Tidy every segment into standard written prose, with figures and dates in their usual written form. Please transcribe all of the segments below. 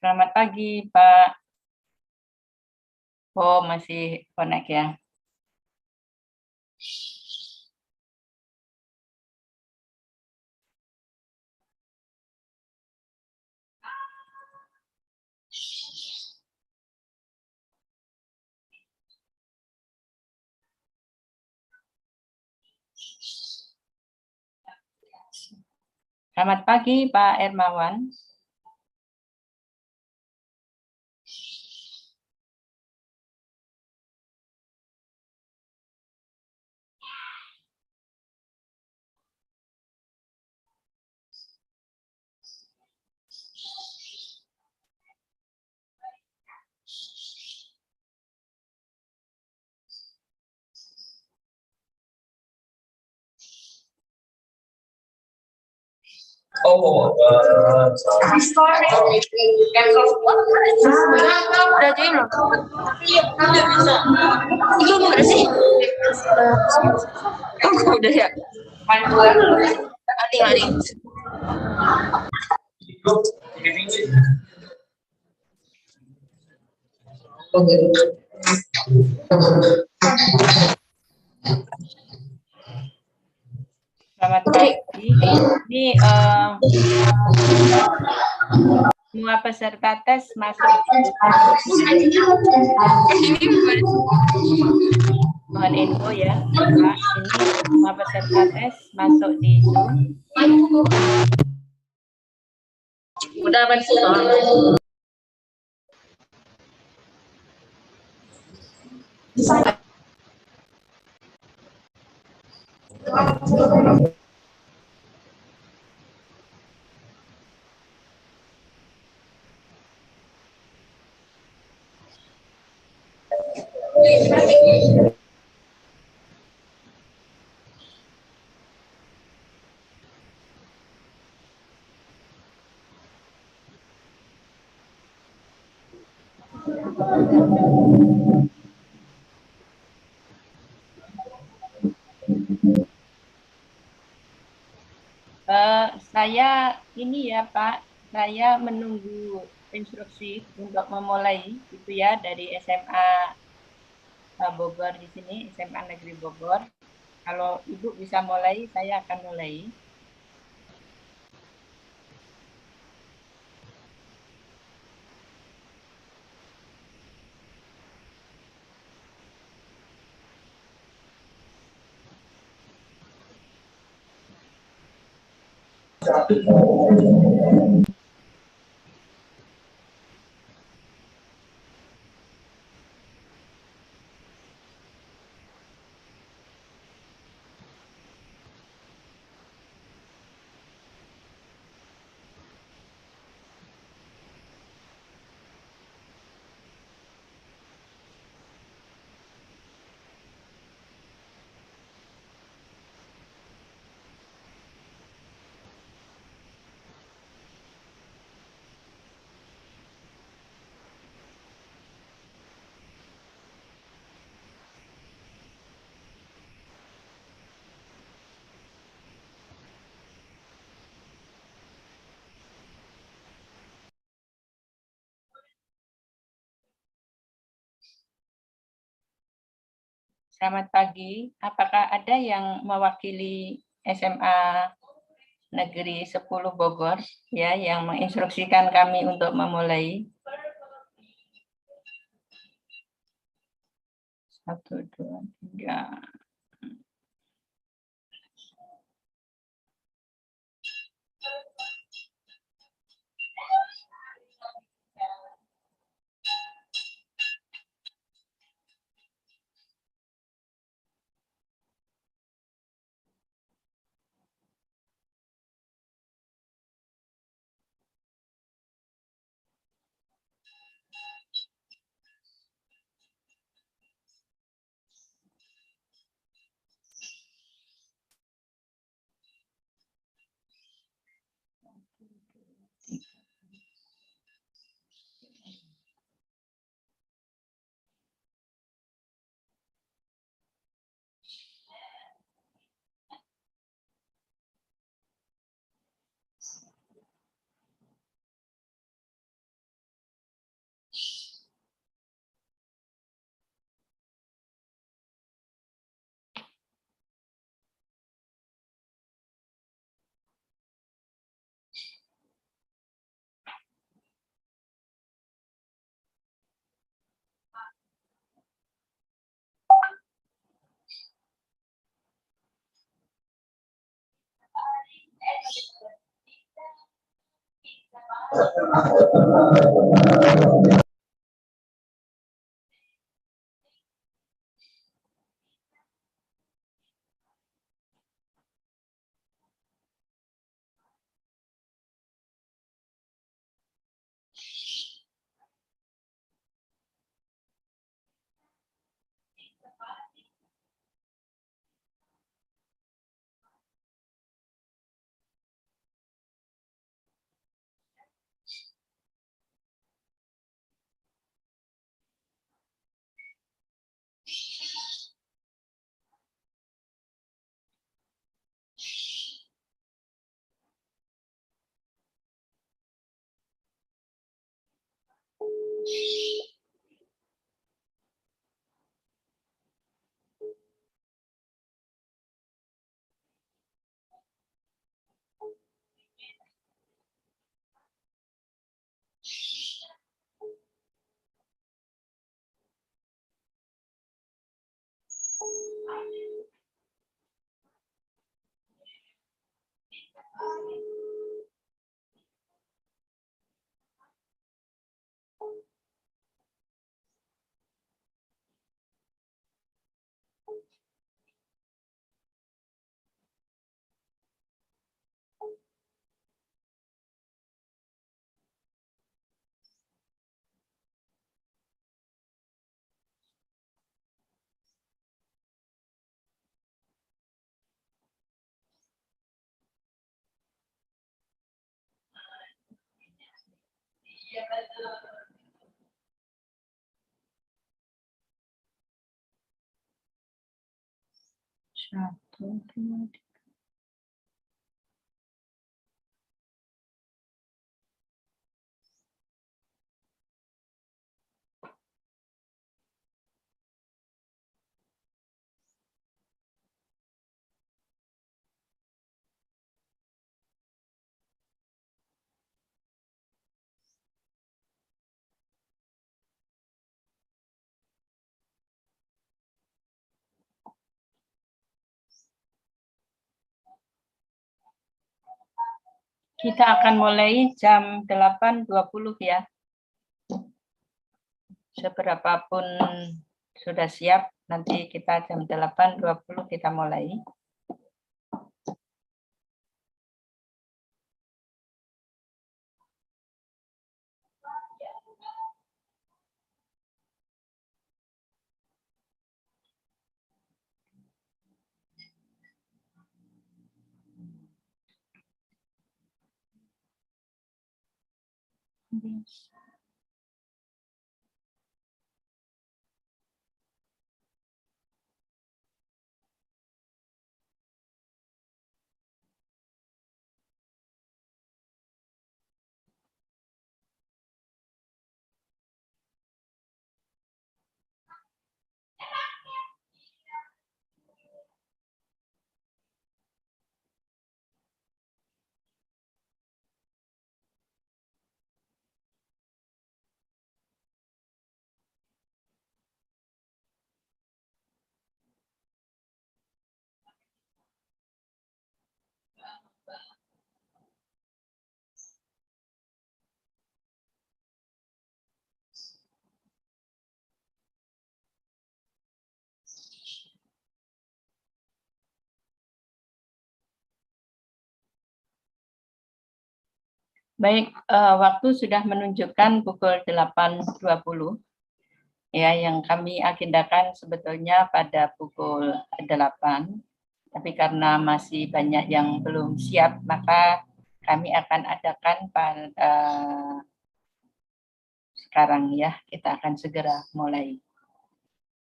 Selamat pagi, Pak. Oh, masih connect ya. Selamat pagi, Pak Hermawan. Oh, Udah jadi belum? Udah bisa. Itu gimana sih? Oh, udah ya. Aning. Selamat pagi. Ini semua peserta tes masuk. Mohon info ya, Pak. Ini semua peserta tes masuk di Zoom. Udah apa sih? Saya ini ya, Pak. Saya menunggu instruksi untuk memulai itu ya dari SMA Bogor di sini, SMA Negeri Bogor. Kalau Ibu bisa mulai, saya akan mulai. Selamat pagi. Apakah ada yang mewakili SMA Negeri 10 Bogor ya yang menginstruksikan kami untuk memulai? 1, 2, 3. Satu, dua, tiga. Kita akan mulai jam 8.20 ya. Seberapapun sudah siap, nanti kita jam 8.20 kita mulai. Baik, waktu sudah menunjukkan pukul 8.20. Ya, yang kami agendakan sebetulnya pada pukul 8. Tapi karena masih banyak yang belum siap, maka kami akan adakan pada sekarang ya. Kita akan segera mulai.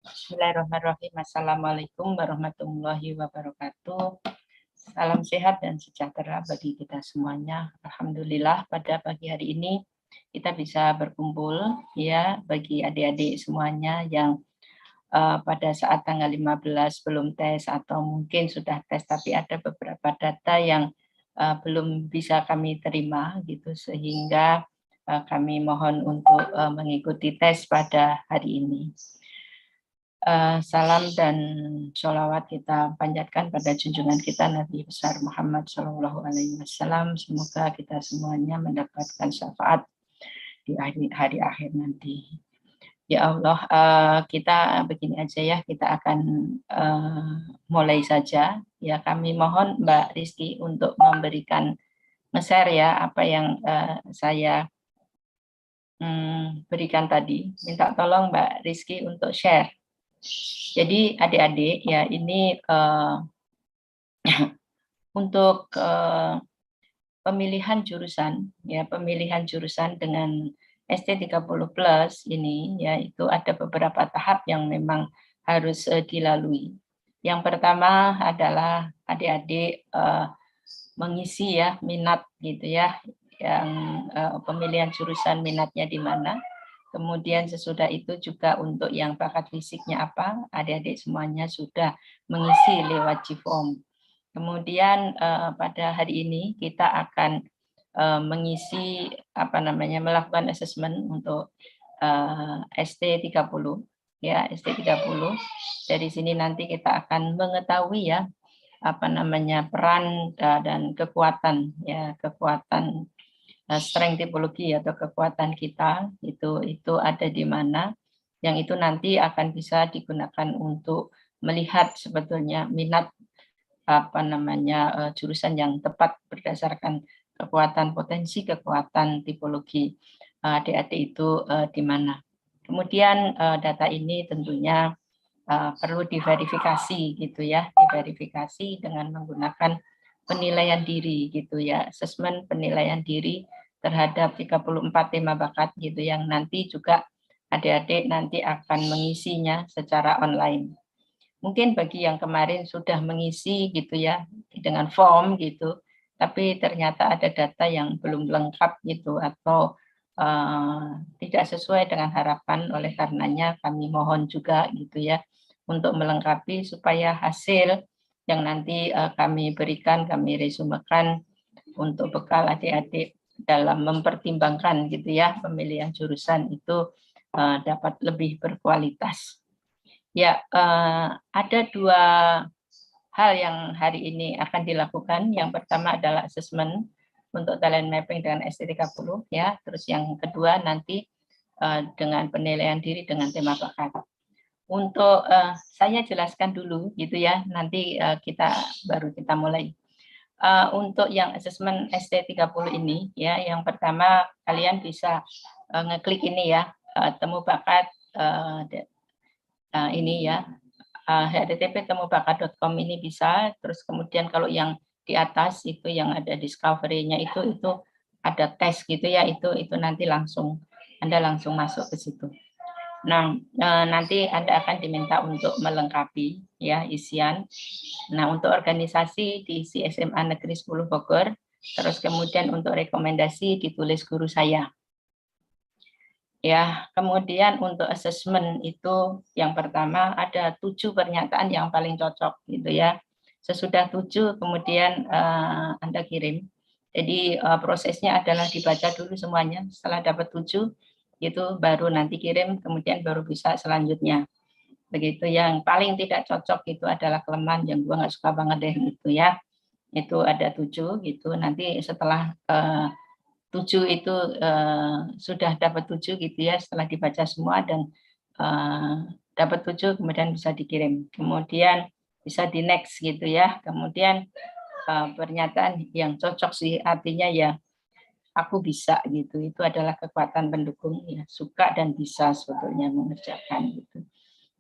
Bismillahirrahmanirrahim. Assalamualaikum warahmatullahi wabarakatuh. Salam sehat dan sejahtera bagi kita semuanya. Alhamdulillah pada pagi hari ini kita bisa berkumpul ya bagi adik-adik semuanya yang pada saat tanggal 15 belum tes atau mungkin sudah tes tapi ada beberapa data yang belum bisa kami terima gitu sehingga kami mohon untuk mengikuti tes pada hari ini. Salam dan sholawat kita panjatkan pada junjungan kita Nabi besar Muhammad SAW. Semoga kita semuanya mendapatkan syafaat di hari akhir nanti. Ya Allah, kita begini aja ya, kita akan mulai saja. Ya, kami mohon Mbak Rizky untuk memberikan nge-share ya apa yang saya berikan tadi. Minta tolong Mbak Rizky untuk share. Jadi adik-adik ya ini untuk pemilihan jurusan ya, pemilihan jurusan dengan ST30 plus ini ya, itu ada beberapa tahap yang memang harus dilalui. Yang pertama adalah adik-adik mengisi ya minat gitu ya, yang pemilihan jurusan minatnya di mana. Kemudian sesudah itu juga untuk yang bakat fisiknya apa, adik-adik semuanya sudah mengisi lewat G-Form. Kemudian pada hari ini kita akan mengisi melakukan assessment untuk ST30 ya, ST30. Dari sini nanti kita akan mengetahui ya peran dan kekuatan ya, kekuatan strength tipologi atau kekuatan kita itu ada di mana, yang itu nanti akan bisa digunakan untuk melihat sebetulnya minat jurusan yang tepat berdasarkan kekuatan potensi, kekuatan tipologi adik-adik itu di mana. Kemudian data ini tentunya perlu diverifikasi gitu ya, diverifikasi dengan menggunakan penilaian diri gitu ya, asesmen penilaian diri terhadap 34 tema bakat gitu, yang nanti juga adik-adik nanti akan mengisinya secara online. Mungkin bagi yang kemarin sudah mengisi gitu ya dengan form gitu, tapi ternyata ada data yang belum lengkap gitu atau tidak sesuai dengan harapan, oleh karenanya kami mohon juga gitu ya untuk melengkapi supaya hasil yang nanti kami berikan, kami resumekan untuk bekal adik-adik dalam mempertimbangkan gitu ya pemilihan jurusan itu dapat lebih berkualitas. Ya, ada dua hal yang hari ini akan dilakukan. Yang pertama adalah assessment untuk talent mapping dengan ST30 ya. Terus yang kedua nanti dengan penilaian diri dengan tema bakat. Untuk saya jelaskan dulu gitu ya, nanti baru kita mulai. Untuk yang assessment ST30 ini ya, yang pertama kalian bisa ngeklik ini ya, temu bakat ini ya, http.temubakat.com ini bisa. Terus kemudian kalau yang di atas itu yang ada discovery-nya itu ada tes gitu ya, itu nanti Anda langsung masuk ke situ. Nah, nanti Anda akan diminta untuk melengkapi ya isian. Nah, untuk organisasi diisi SMA Negeri 10 Bogor, terus kemudian untuk rekomendasi ditulis guru saya. Ya, kemudian untuk assessment itu yang pertama ada 7 pernyataan yang paling cocok gitu ya. Sesudah 7 kemudian Anda kirim. Jadi prosesnya adalah dibaca dulu semuanya. Setelah dapat 7 itu baru nanti kirim, kemudian baru bisa selanjutnya. Begitu. Yang paling tidak cocok itu adalah kelemahan, yang gua nggak suka banget deh gitu ya. Itu ada 7 gitu. Nanti setelah 7 itu sudah dapat 7 gitu ya, setelah dibaca semua dan dapat 7 kemudian bisa dikirim. Kemudian bisa di next gitu ya. Kemudian pernyataan yang cocok sih, artinya ya aku bisa gitu. Itu adalah kekuatan pendukung ya, suka dan bisa sebetulnya mengerjakan gitu.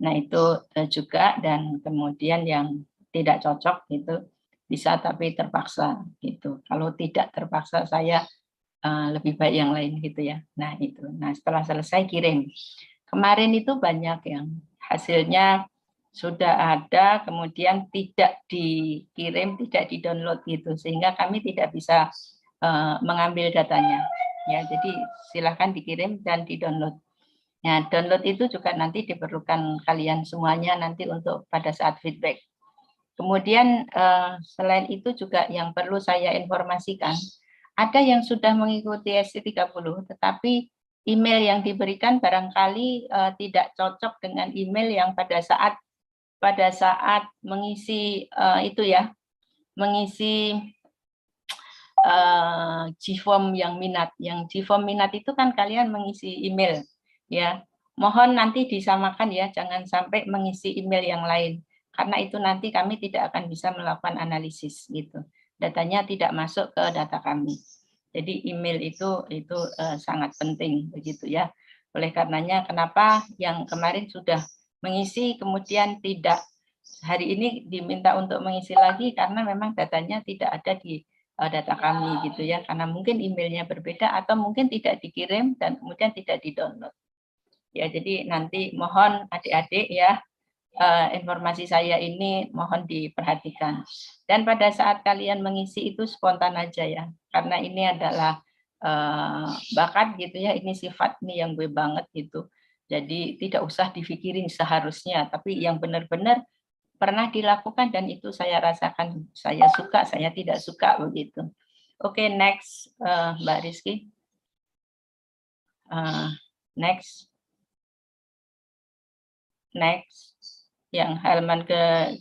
Nah, itu juga. Dan kemudian yang tidak cocok itu bisa tapi terpaksa gitu. Kalau tidak terpaksa saya lebih baik yang lain gitu ya. Nah, itu. Nah, setelah selesai kirim. Kemarin itu banyak yang hasilnya sudah ada, kemudian tidak dikirim, tidak di-download gitu, sehingga kami tidak bisa mengambil datanya. Ya, jadi silakan dikirim dan di-download. Nah, download itu juga nanti diperlukan kalian semuanya nanti untuk pada saat feedback. Kemudian selain itu juga yang perlu saya informasikan, ada yang sudah mengikuti ST30 tetapi email yang diberikan barangkali tidak cocok dengan email yang pada saat mengisi itu ya, mengisi Gform yang minat. Yang Gform minat itu kan kalian mengisi email ya. Mohon nanti disamakan ya, jangan sampai mengisi email yang lain. Karena itu nanti kami tidak akan bisa melakukan analisis gitu. Datanya tidak masuk ke data kami. Jadi email itu sangat penting begitu ya. Oleh karenanya kenapa yang kemarin sudah mengisi kemudian tidak hari ini diminta untuk mengisi lagi karena memang datanya tidak ada di data kami gitu ya, karena mungkin emailnya berbeda atau mungkin tidak dikirim dan kemudian tidak di-download. Ya, jadi nanti mohon adik-adik ya, informasi saya ini mohon diperhatikan. Dan pada saat kalian mengisi itu spontan aja ya, karena ini adalah bakat gitu ya, ini sifat nih yang gue banget gitu. Jadi tidak usah dipikirin seharusnya, tapi yang benar-benar pernah dilakukan dan itu saya rasakan, saya suka, saya tidak suka begitu. Oke, next Mbak Rizky. Next yang halaman kedua.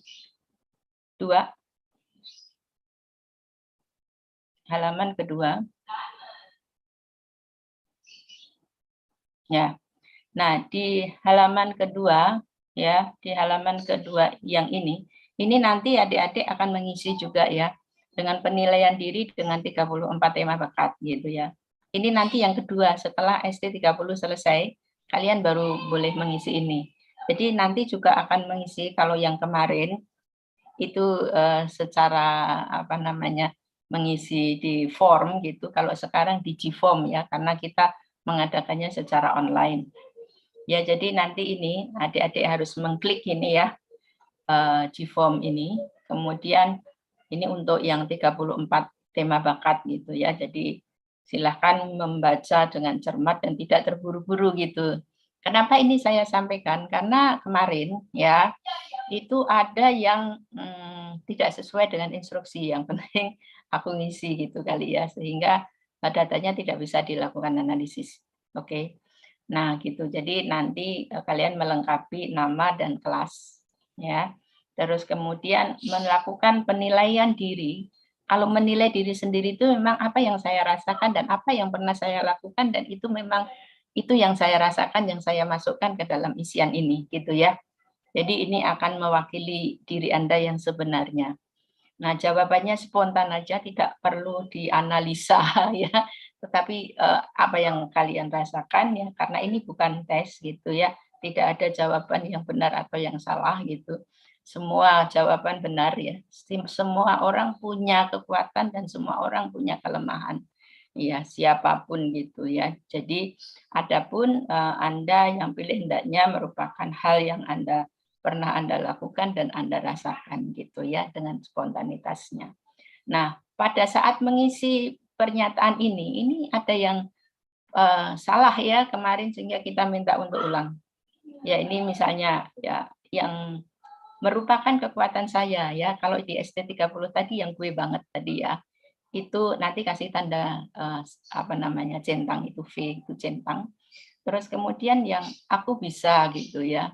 Halaman kedua. Ya. Nah, di halaman kedua ya, di halaman kedua yang ini nanti adik-adik akan mengisi juga ya dengan penilaian diri dengan 34 tema bakat gitu ya. Ini nanti yang kedua setelah ST30 selesai, kalian baru boleh mengisi ini. Jadi nanti juga akan mengisi kalau yang kemarin itu secara apa namanya mengisi di form gitu. Kalau sekarang di Gform ya karena kita mengadakannya secara online. Ya, jadi nanti ini adik-adik harus mengklik ini ya, Gform ini. Kemudian ini untuk yang 34 tema bakat gitu ya. Jadi silahkan membaca dengan cermat dan tidak terburu-buru gitu. Kenapa ini saya sampaikan? Karena kemarin ya, itu ada yang tidak sesuai dengan instruksi. Yang penting aku ngisi gitu kali ya, sehingga datanya tidak bisa dilakukan analisis. Oke. Nah, gitu. Jadi nanti kalian melengkapi nama dan kelas ya. Terus kemudian melakukan penilaian diri. Kalau menilai diri sendiri itu memang apa yang saya rasakan dan apa yang pernah saya lakukan dan itu memang itu yang saya rasakan, yang saya masukkan ke dalam isian ini gitu ya. Jadi ini akan mewakili diri Anda yang sebenarnya. Nah, jawabannya spontan aja, tidak perlu dianalisa ya, tetapi apa yang kalian rasakan ya, karena ini bukan tes gitu ya, tidak ada jawaban yang benar atau yang salah gitu. Semua jawaban benar ya. Semua orang punya kekuatan dan semua orang punya kelemahan. Ya, siapapun gitu ya. Jadi adapun Anda yang pilih hendaknya merupakan hal yang Anda pernah Anda lakukan dan Anda rasakan gitu ya dengan spontanitasnya. Nah, pada saat mengisi pernyataan ini ada yang salah ya kemarin sehingga kita minta untuk ulang. Ya, ini misalnya ya yang merupakan kekuatan saya ya. Kalau di ST30 tadi yang gue banget tadi ya. Itu nanti kasih tanda apa namanya centang itu V itu centang. Terus kemudian yang aku bisa gitu ya.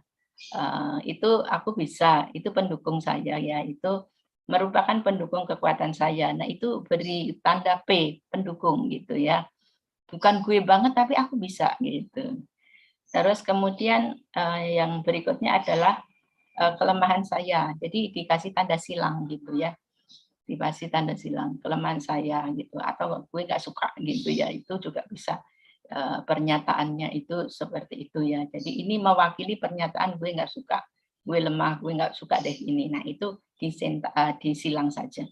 Itu aku bisa, itu pendukung saya ya, itu merupakan pendukung kekuatan saya. Nah, itu beri tanda P, pendukung gitu ya. Bukan gue banget tapi aku bisa gitu. Terus kemudian yang berikutnya adalah kelemahan saya. Jadi dikasih tanda silang gitu ya. Dikasih tanda silang kelemahan saya gitu atau gue nggak suka gitu ya. Itu juga bisa pernyataannya itu seperti itu ya. Jadi ini mewakili pernyataan gue nggak suka, gue lemah, gue nggak suka deh ini. Nah itu disilang saja.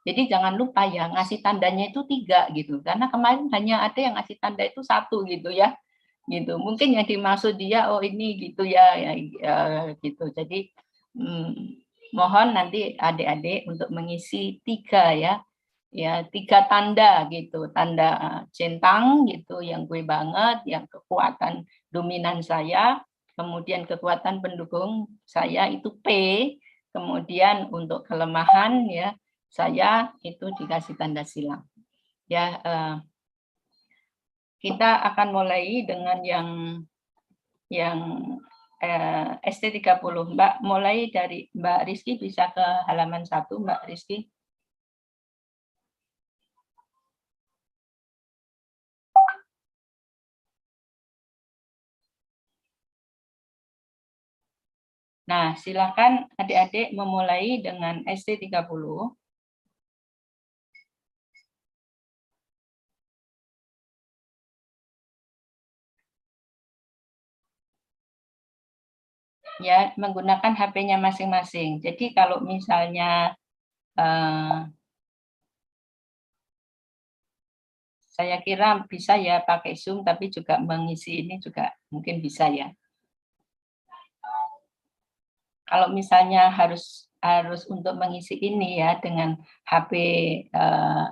Jadi jangan lupa ya ngasih tandanya itu 3 gitu. Karena kemarin hanya ada yang ngasih tanda itu 1 gitu ya. Gitu. Mungkin yang dimaksud dia oh ini gitu ya, gitu. Jadi mohon nanti adik-adik untuk mengisi 3 ya. Ya 3 tanda gitu, tanda centang gitu yang gue banget, yang kekuatan dominan saya, kemudian kekuatan pendukung saya itu P, kemudian untuk kelemahan ya saya itu dikasih tanda silang. Ya kita akan mulai dengan yang ST30. Mbak, mulai dari Mbak Rizky bisa ke halaman 1, Mbak Rizky. Nah, silakan adik-adik memulai dengan ST30. Ya, menggunakan HP-nya masing-masing. Jadi kalau misalnya saya kira bisa ya pakai Zoom, tapi juga mengisi ini juga mungkin bisa ya. Kalau misalnya harus untuk mengisi ini ya dengan HP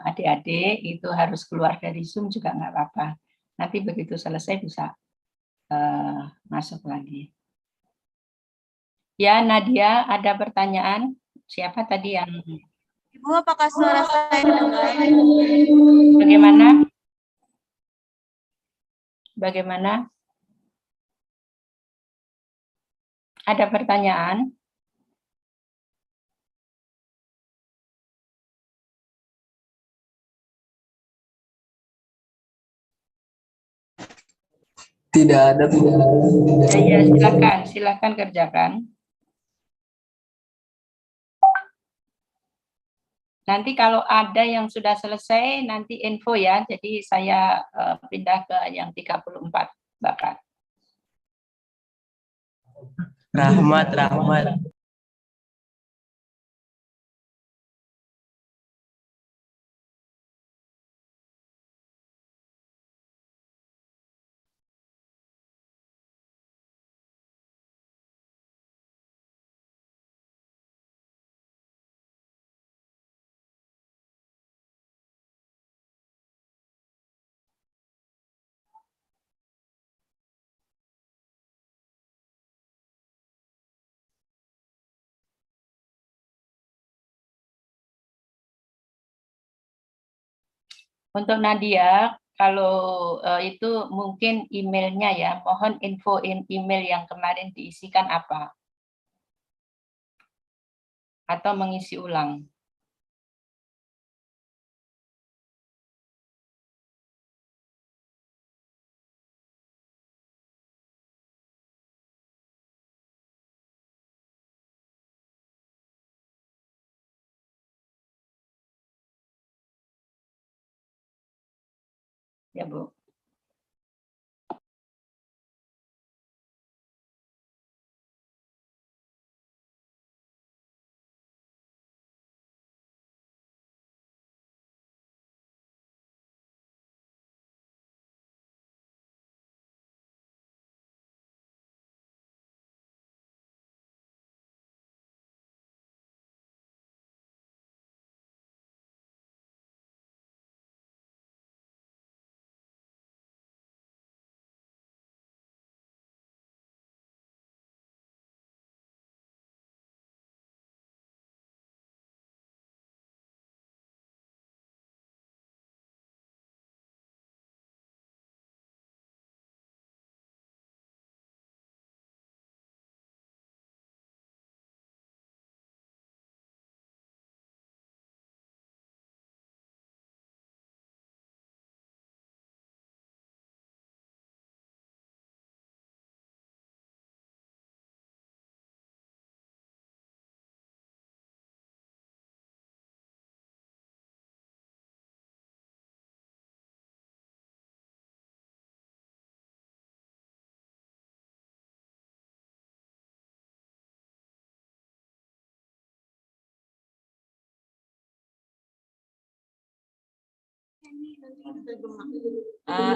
adik-adik itu harus keluar dari Zoom juga nggak apa-apa. Nanti begitu selesai bisa masuk lagi. Ya, Nadia, ada pertanyaan? Siapa tadi yang... Ibu, apakah suara saya dengar? Bagaimana? Bagaimana? Ada pertanyaan? Tidak ada. Ya, silakan kerjakan. Nanti kalau ada yang sudah selesai, nanti info ya. Jadi saya pindah ke yang 34, Bapak. Rahmat. Untuk Nadia, kalau itu mungkin emailnya ya, mohon info email yang kemarin diisikan apa? Atau mengisi ulang. Ya, Bu.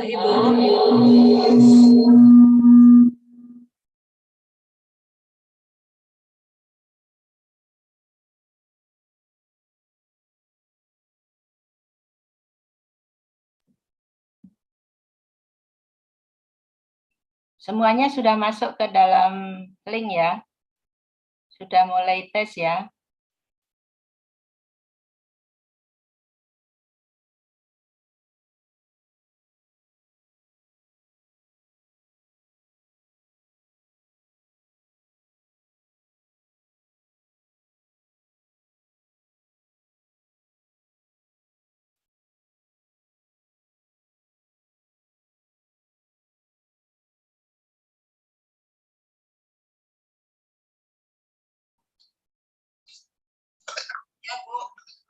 Ibu. Semuanya sudah masuk ke dalam link ya. Sudah mulai tes ya.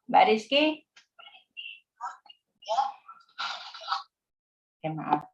Mbak Rizky? Maaf.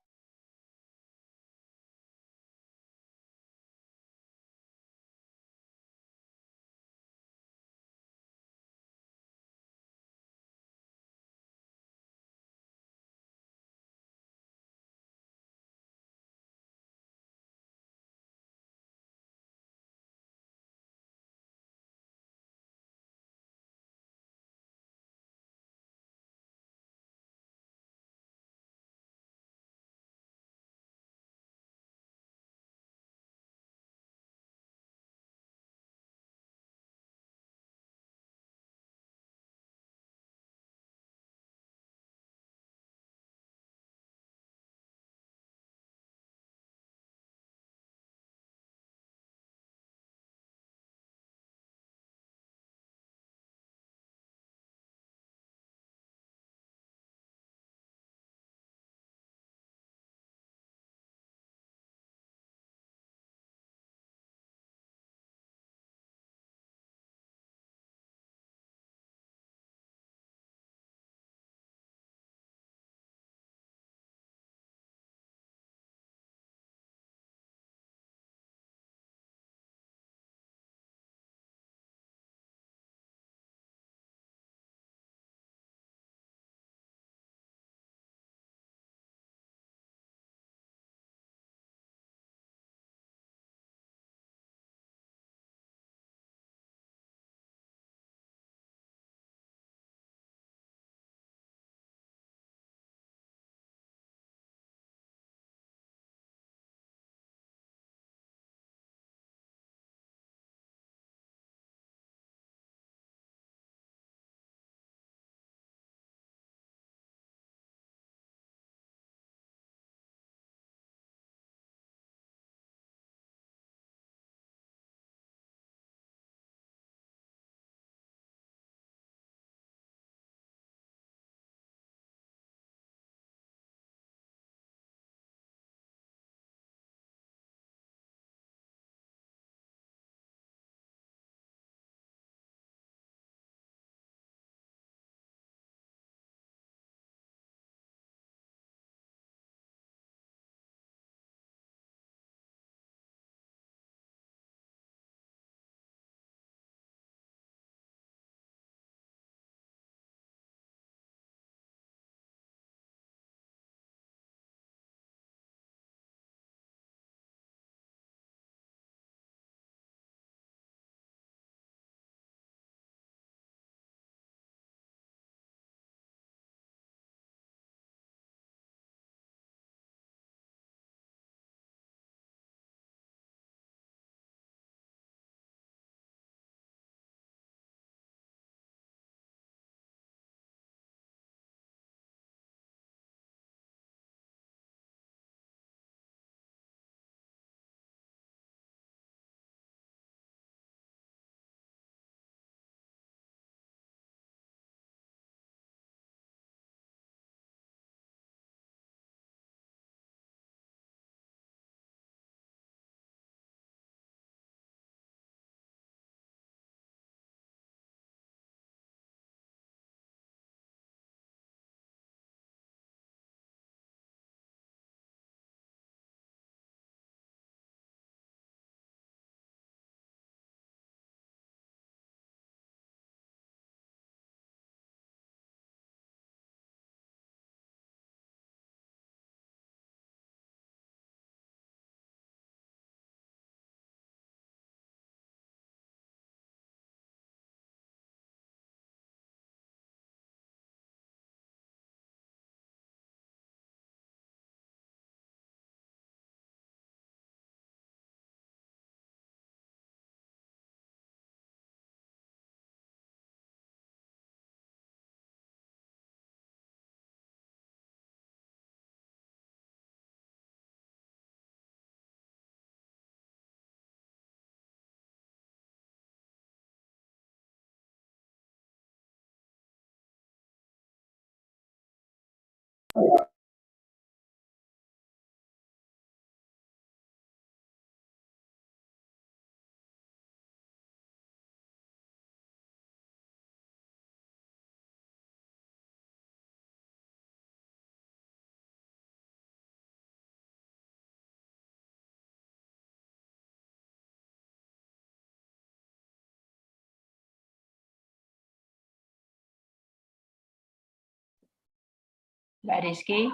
Mbak Rizky,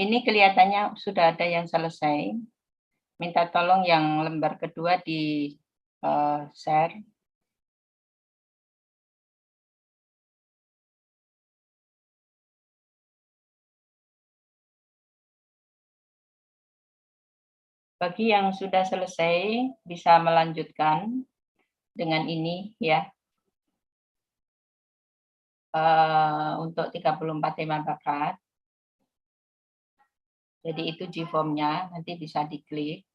ini kelihatannya sudah ada yang selesai. Minta tolong yang lembar kedua di share. Bagi yang sudah selesai, bisa melanjutkan dengan ini ya. Untuk 34 tema bakat. Jadi itu G-form-nya, nanti bisa diklik.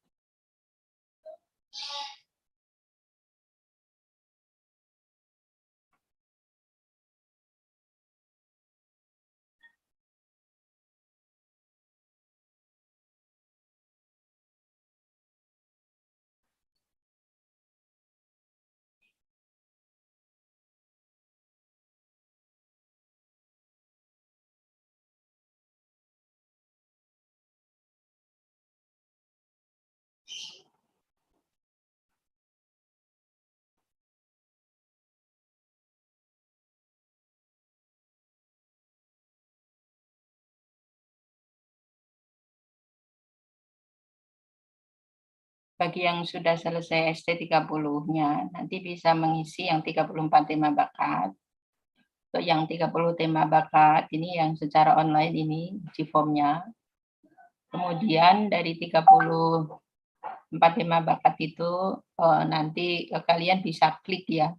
Bagi yang sudah selesai ST30-nya, nanti bisa mengisi yang 34 tema bakat. Untuk yang 30 tema bakat, ini yang secara online ini, G-form-nya. Kemudian dari 34 tema bakat itu, nanti kalian bisa klik ya.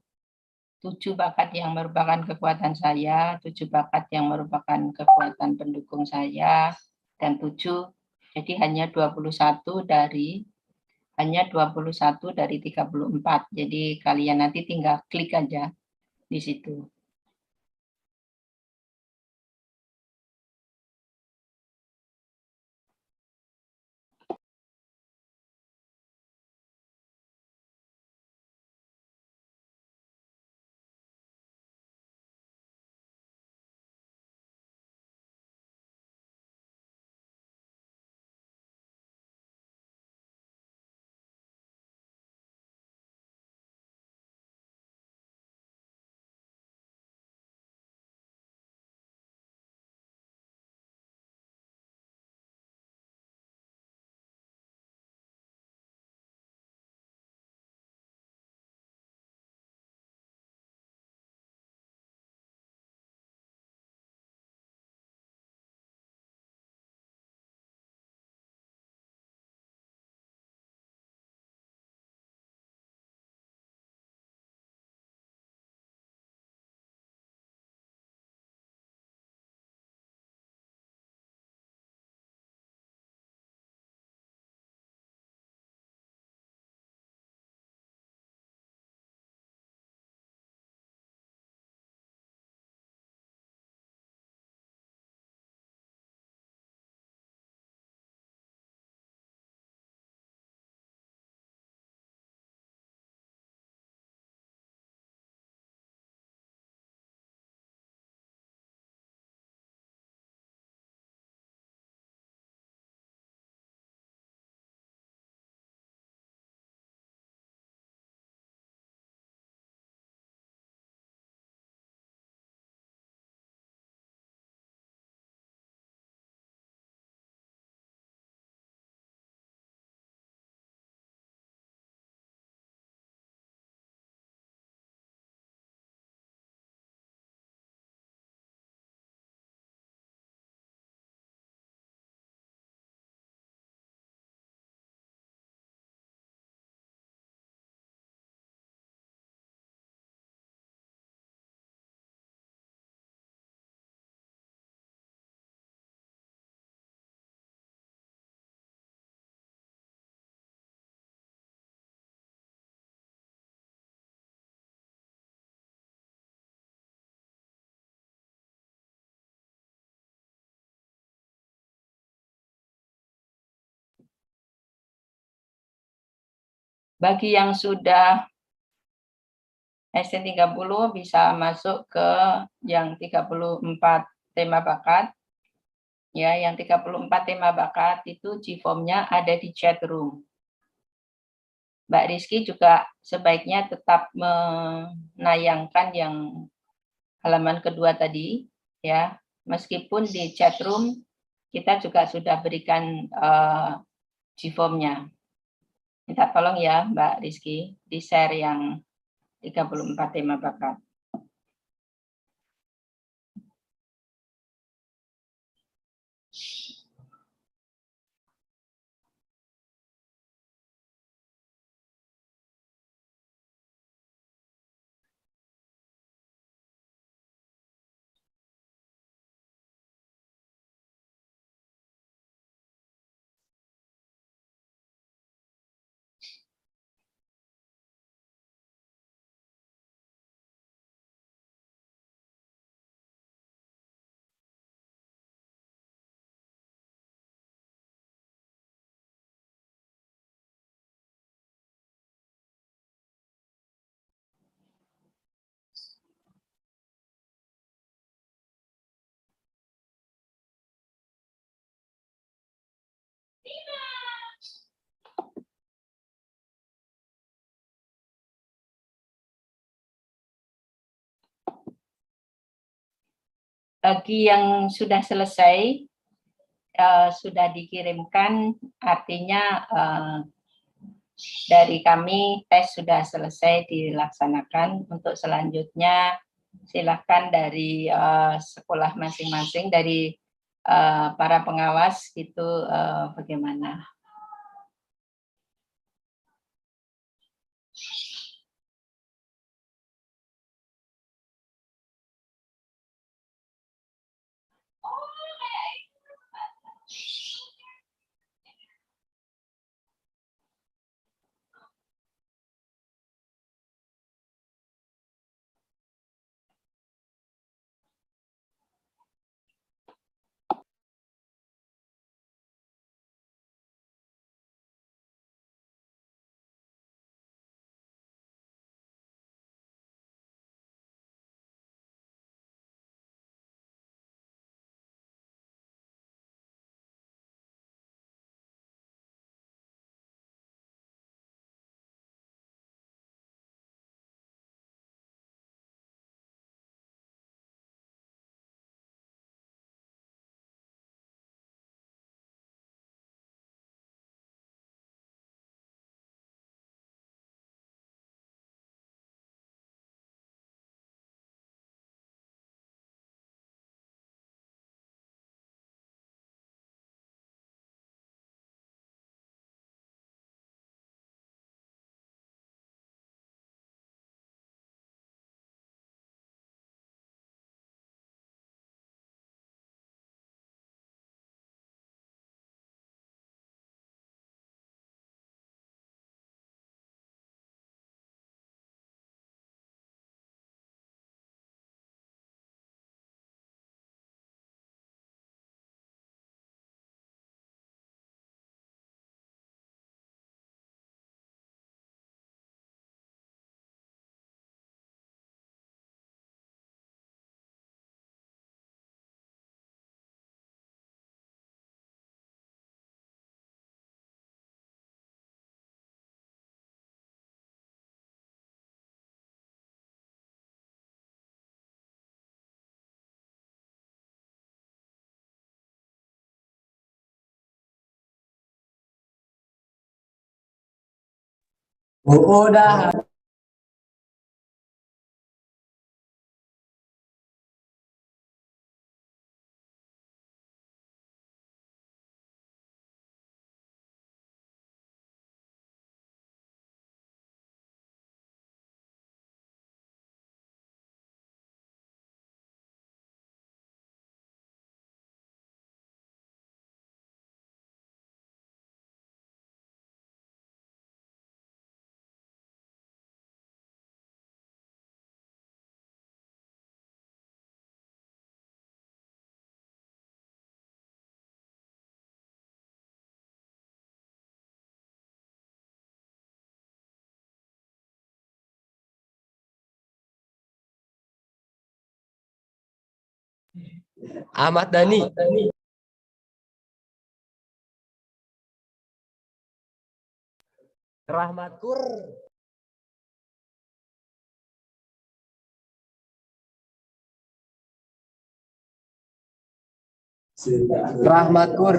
7 bakat yang merupakan kekuatan saya, 7 bakat yang merupakan kekuatan pendukung saya, dan 7, jadi hanya 21 dari 34. Jadi kalian nanti tinggal klik aja di situ. Bagi yang sudah ST30 bisa masuk ke yang 34 tema bakat. Ya, yang 34 tema bakat itu G-form-nya ada di chat room. Mbak Rizky juga sebaiknya tetap menayangkan yang halaman kedua tadi, ya. Meskipun di chat room kita juga sudah berikan G-form-nya. Minta tolong ya Mbak Rizky, di-share yang 34 tema bakat. Bagi yang sudah selesai, sudah dikirimkan, artinya dari kami tes sudah selesai dilaksanakan. Untuk selanjutnya silakan dari sekolah masing-masing, dari para pengawas itu bagaimana. Oh, dah. Ahmad Dhani. Rahmatkur. Rahmatkur.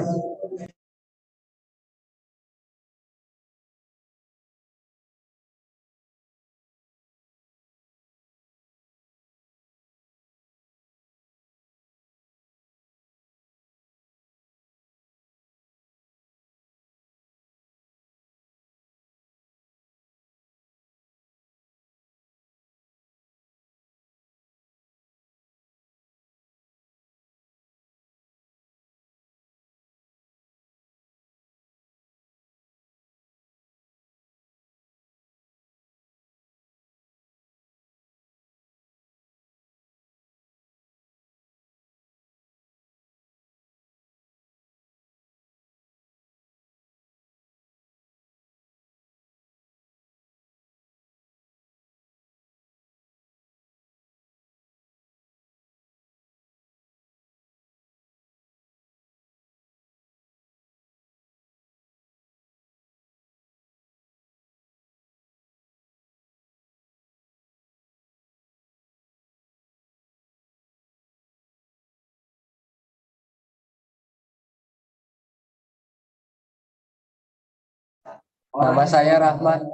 Nama saya Rahmat.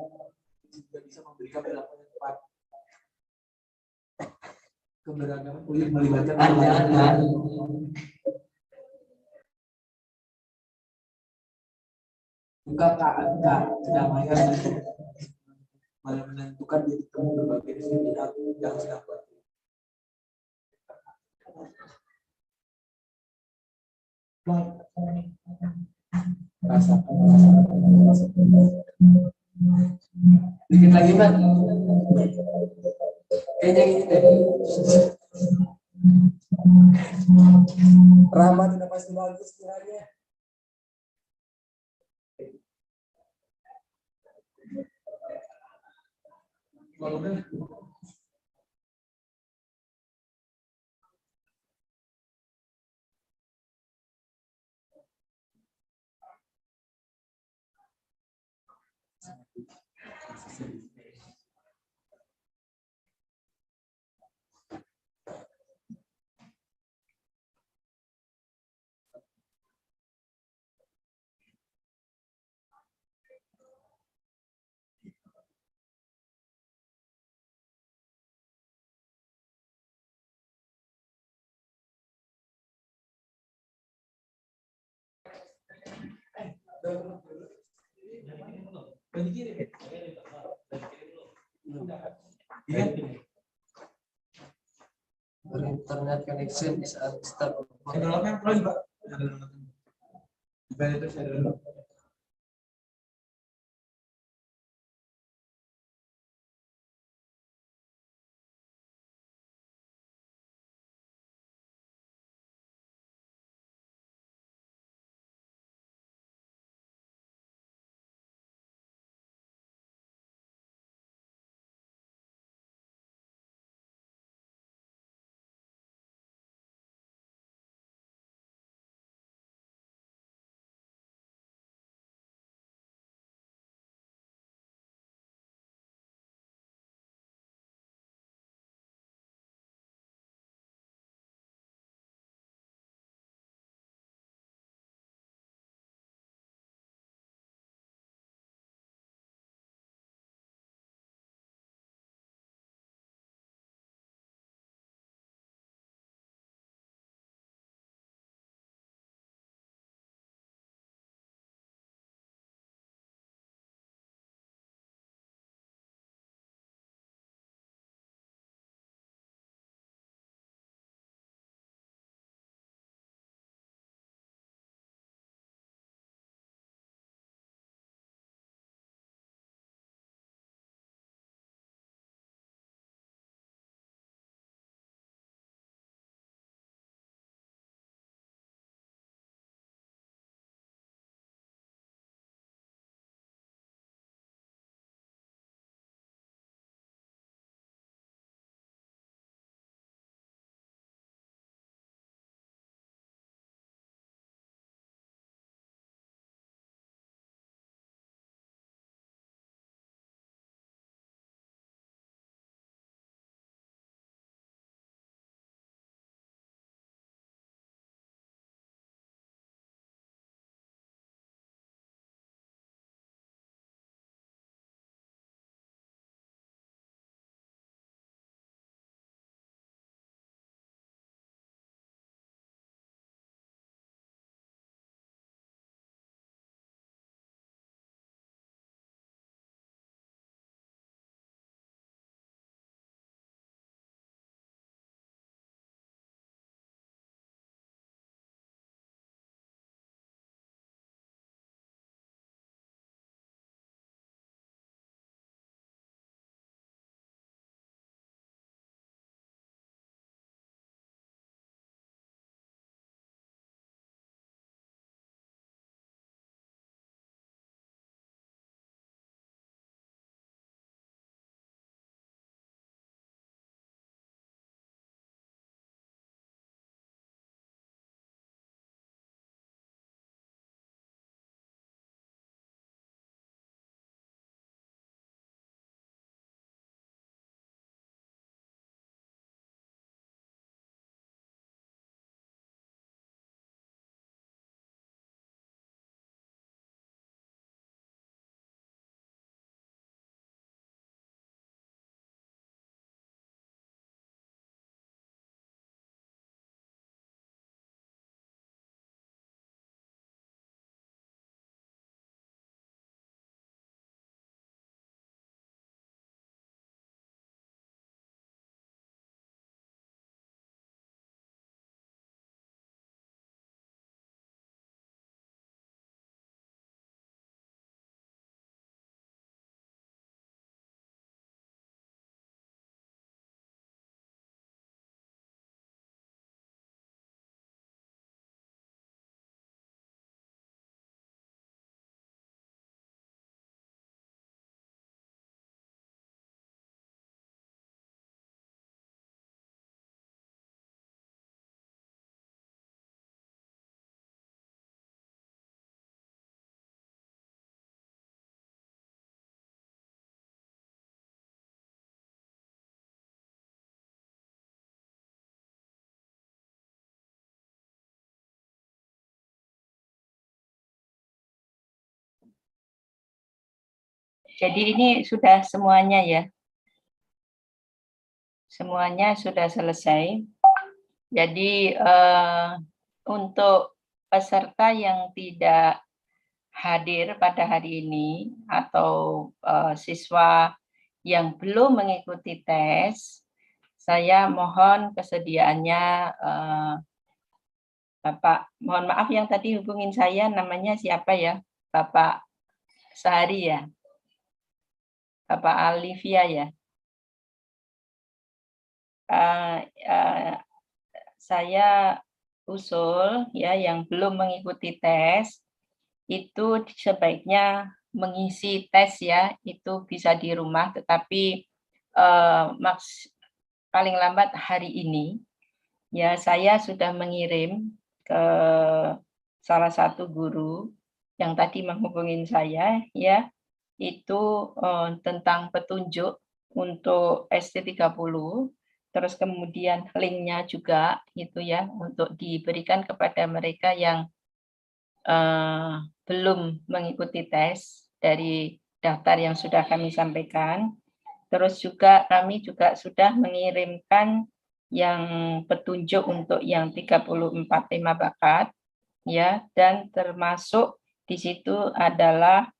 Juga bisa memberikan pendapat yang tepat. Keberagaman kulit melibatkan juga kedamaian malah menentukan di berbagai pihak yang sedang berarti. Dikit lagi Mat. Kayaknya ini deh. Rahmat udah pasti bagus kiranya. Internet connection is unstable. Jadi ini sudah semuanya ya. Semuanya sudah selesai. Jadi untuk peserta yang tidak hadir pada hari ini atau siswa yang belum mengikuti tes, saya mohon kesediaannya Bapak, mohon maaf yang tadi hubungin saya namanya siapa ya? Bapak Sehari ya? Bapak Alivia ya? Saya usul ya yang belum mengikuti tes itu sebaiknya mengisi tes ya, itu bisa di rumah, tetapi paling lambat hari ini ya saya sudah mengirim ke salah satu guru yang tadi menghubungin saya ya, itu tentang petunjuk untuk ST30, terus kemudian linknya juga itu ya untuk diberikan kepada mereka yang belum mengikuti tes dari daftar yang sudah kami sampaikan. Terus juga kami juga sudah mengirimkan yang petunjuk untuk yang 34 tema bakat ya, dan termasuk di situ adalah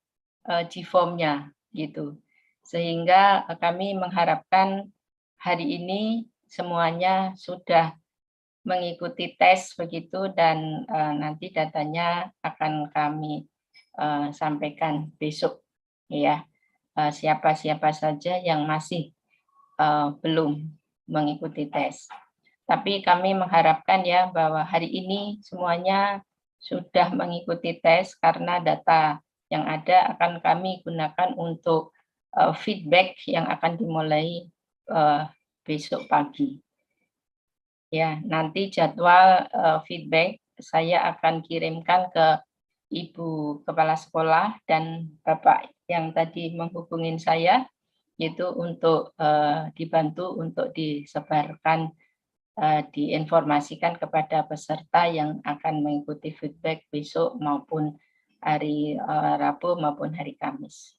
G-form-nya gitu. Sehingga kami mengharapkan hari ini semuanya sudah mengikuti tes begitu, dan nanti datanya akan kami sampaikan besok ya, siapa-siapa saja yang masih belum mengikuti tes. Tapi kami mengharapkan ya bahwa hari ini semuanya sudah mengikuti tes, karena data yang ada akan kami gunakan untuk feedback yang akan dimulai besok pagi. Ya, nanti jadwal feedback saya akan kirimkan ke Ibu Kepala Sekolah dan Bapak yang tadi menghubungin saya, itu untuk dibantu untuk disebarkan, diinformasikan kepada peserta yang akan mengikuti feedback besok maupun hari Rabu maupun hari Kamis.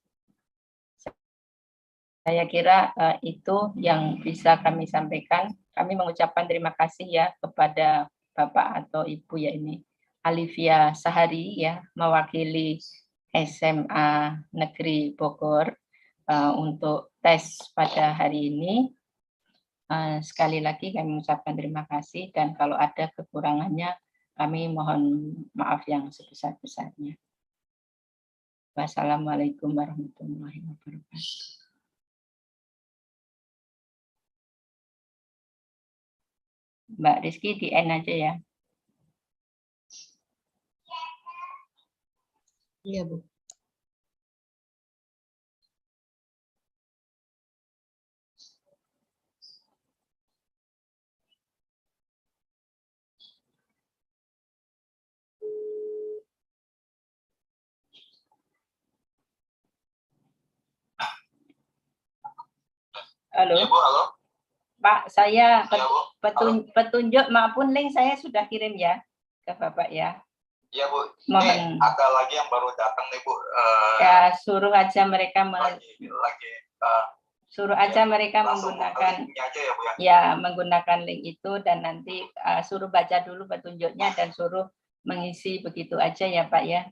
Saya kira itu yang bisa kami sampaikan. Kami mengucapkan terima kasih ya kepada Bapak atau Ibu ya ini, Alivia Sehari ya, mewakili SMA Negeri Bogor untuk tes pada hari ini. Sekali lagi kami mengucapkan terima kasih, dan kalau ada kekurangannya kami mohon maaf yang sebesar-besarnya. Wassalamualaikum warahmatullahi wabarakatuh. Mbak Rizky di N aja ya. Iya, Bu. Halo. Ya, Bu, halo. Pak, saya Ya, Bu. petunjuk maupun link saya sudah kirim ya ke Bapak ya. Iya, Bu. Mohon. Ini ada lagi yang baru datang nih, Bu. Ya, suruh aja mereka suruh aja ya, mereka menggunakan aja ya, Bu, ya. Ya, menggunakan link itu, dan nanti suruh baca dulu petunjuknya dan suruh mengisi begitu aja ya, Pak ya.